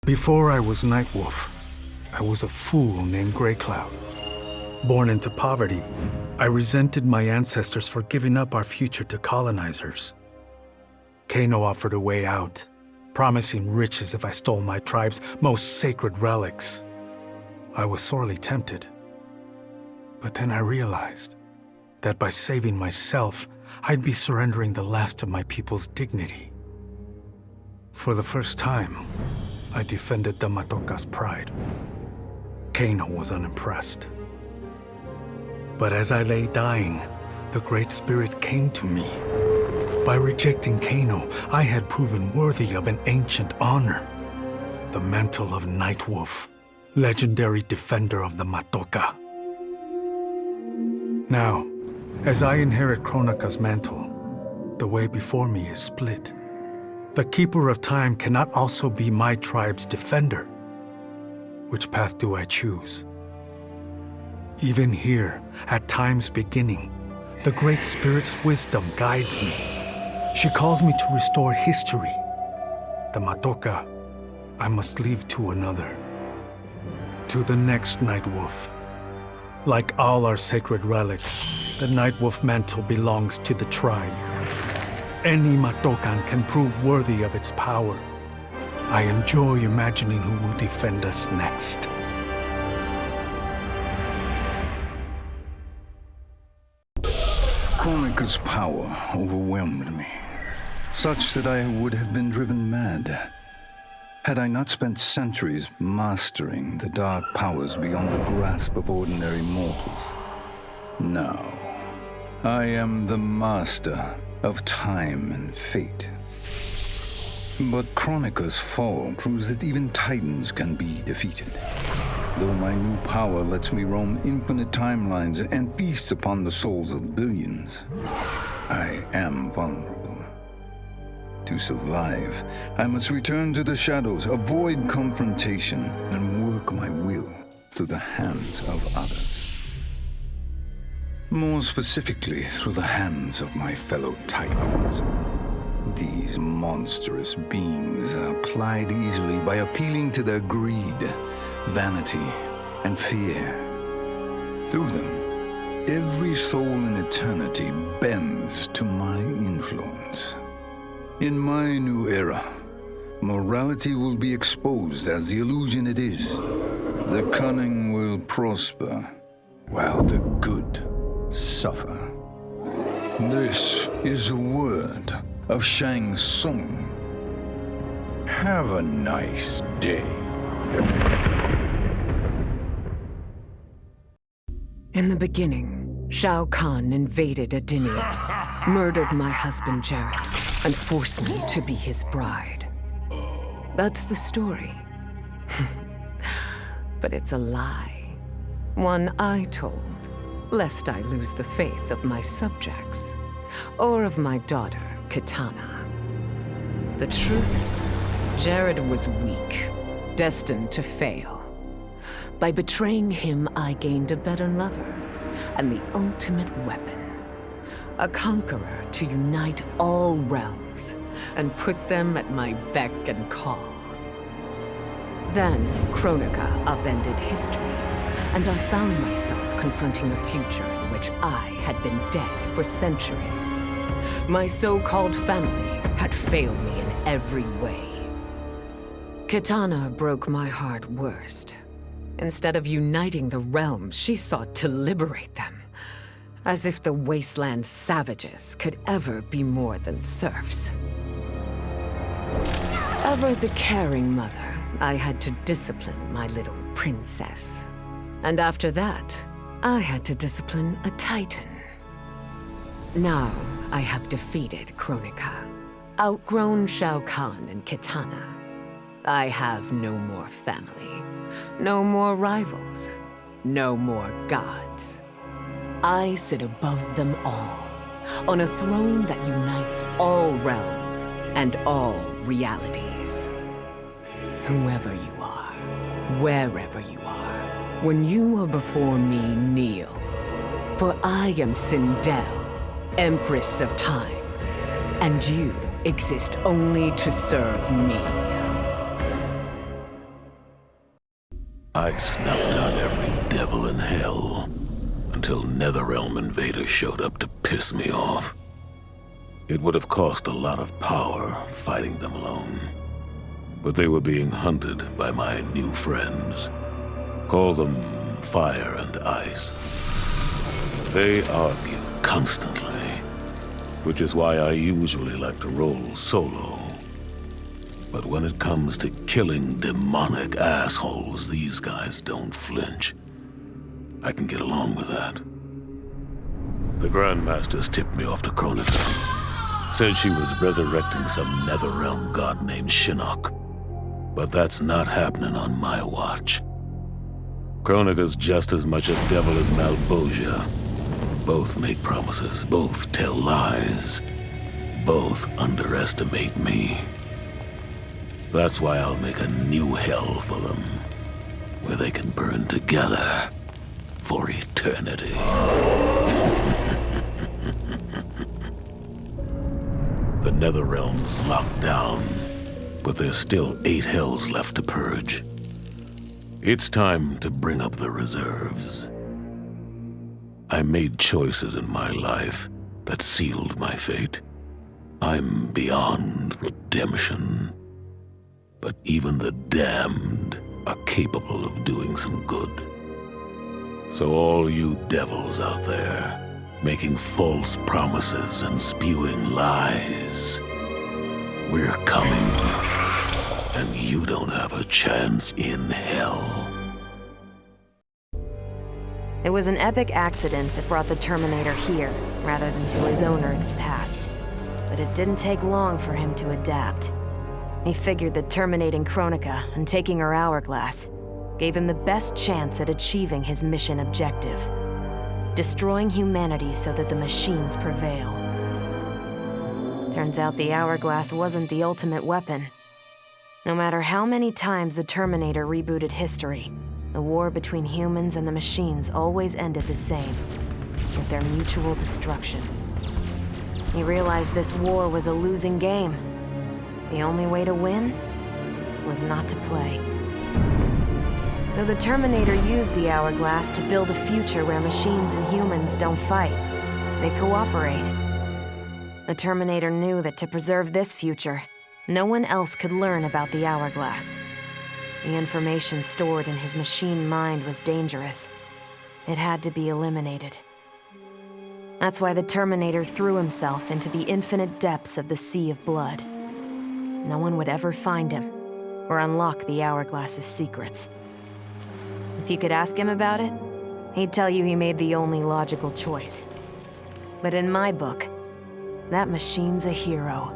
Before I was Nightwolf, I was a fool named Grey Cloud. Born into poverty, I resented my ancestors for giving up our future to colonizers. Kano offered a way out, promising riches if I stole my tribe's most sacred relics. I was sorely tempted. But then I realized that by saving myself, I'd be surrendering the last of my people's dignity. For the first time, I defended the Matoka's pride. Kano was unimpressed. But as I lay dying, the Great Spirit came to me. By rejecting Kano, I had proven worthy of an ancient honor. The mantle of Nightwolf, legendary defender of the Matoka. Now, as I inherit Kronika's mantle, the way before me is split. The Keeper of Time cannot also be my tribe's defender. Which path do I choose? Even here, at time's beginning, the Great Spirit's wisdom guides me. She calls me to restore history. The Matoka, I must leave to another. To the next Nightwolf. Like all our sacred relics, the Nightwolf mantle belongs to the tribe. Any Matokan can prove worthy of its power. I enjoy imagining who will defend us next. Kronika's power overwhelmed me, such that I would have been driven mad had I not spent centuries mastering the dark powers beyond the grasp of ordinary mortals. Now, I am the master of time and fate. But Kronika's fall proves that even titans can be defeated. Though my new power lets me roam infinite timelines and feast upon the souls of billions, I am vulnerable. To survive, I must return to the shadows, avoid confrontation, and work my will through the hands of others. More specifically, through the hands of my fellow Titans. These monstrous beings are plied easily by appealing to their greed, vanity, and fear. Through them, every soul in eternity bends to my influence. In my new era, morality will be exposed as the illusion it is. The cunning will prosper, while the good suffer. This is the word of Shang Tsung. Have a nice day. In the beginning, Shao Kahn invaded Adinia, murdered my husband Jared, and forced me to be his bride. That's the story. But it's a lie. One I told, lest I lose the faith of my subjects, or of my daughter, Kitana. The truth, Jared was weak, destined to fail. By betraying him, I gained a better lover, and the ultimate weapon. A conqueror to unite all realms, and put them at my beck and call. Then, Kronika upended history, and I found myself confronting a future in which I had been dead for centuries. My so-called family had failed me in every way. Kitana broke my heart worst. Instead of uniting the realms, she sought to liberate them. As if the wasteland savages could ever be more than serfs. Ever the caring mother, I had to discipline my little princess. And after that, I had to discipline a titan. Now, I have defeated Kronika, outgrown Shao Kahn and Kitana. I have no more family, no more rivals, no more gods. I sit above them all, on a throne that unites all realms and all realities. Whoever you are, wherever you are, when you are before me, kneel. For I am Sindel, Empress of Time, and you exist only to serve me. I'd snuffed out every devil in hell until NetherRealm invaders showed up to piss me off. It would have cost a lot of power fighting them alone. But they were being hunted by my new friends. Call them Fire and Ice. They argue constantly, which is why I usually like to roll solo. But when it comes to killing demonic assholes, these guys don't flinch. I can get along with that. The Grandmasters tipped me off to Kronika. Said she was resurrecting some NetherRealm god named Shinnok. But that's not happening on my watch. Kronika's just as much a devil as Malbosia. Both make promises, both tell lies, both underestimate me. That's why I'll make a new hell for them, where they can burn together for eternity. The NetherRealm's locked down, but there's still 8 hells left to purge. It's time to bring up the reserves. I made choices in my life that sealed my fate. I'm beyond redemption. But even the damned are capable of doing some good. So all you devils out there, making false promises and spewing lies, we're coming, and you don't have a chance in hell. It was an epic accident that brought the Terminator here, rather than to his own Earth's past. But it didn't take long for him to adapt. He figured that terminating Kronika and taking her hourglass gave him the best chance at achieving his mission objective: destroying humanity so that the machines prevail. Turns out the hourglass wasn't the ultimate weapon. No matter how many times the Terminator rebooted history, the war between humans and the machines always ended the same, with their mutual destruction. He realized this war was a losing game. The only way to win was not to play. So the Terminator used the hourglass to build a future where machines and humans don't fight. They cooperate. The Terminator knew that to preserve this future, no one else could learn about the hourglass. The information stored in his machine mind was dangerous. It had to be eliminated. That's why the Terminator threw himself into the infinite depths of the Sea of Blood. No one would ever find him, or unlock the hourglass's secrets. If you could ask him about it, he'd tell you he made the only logical choice. But in my book, that machine's a hero.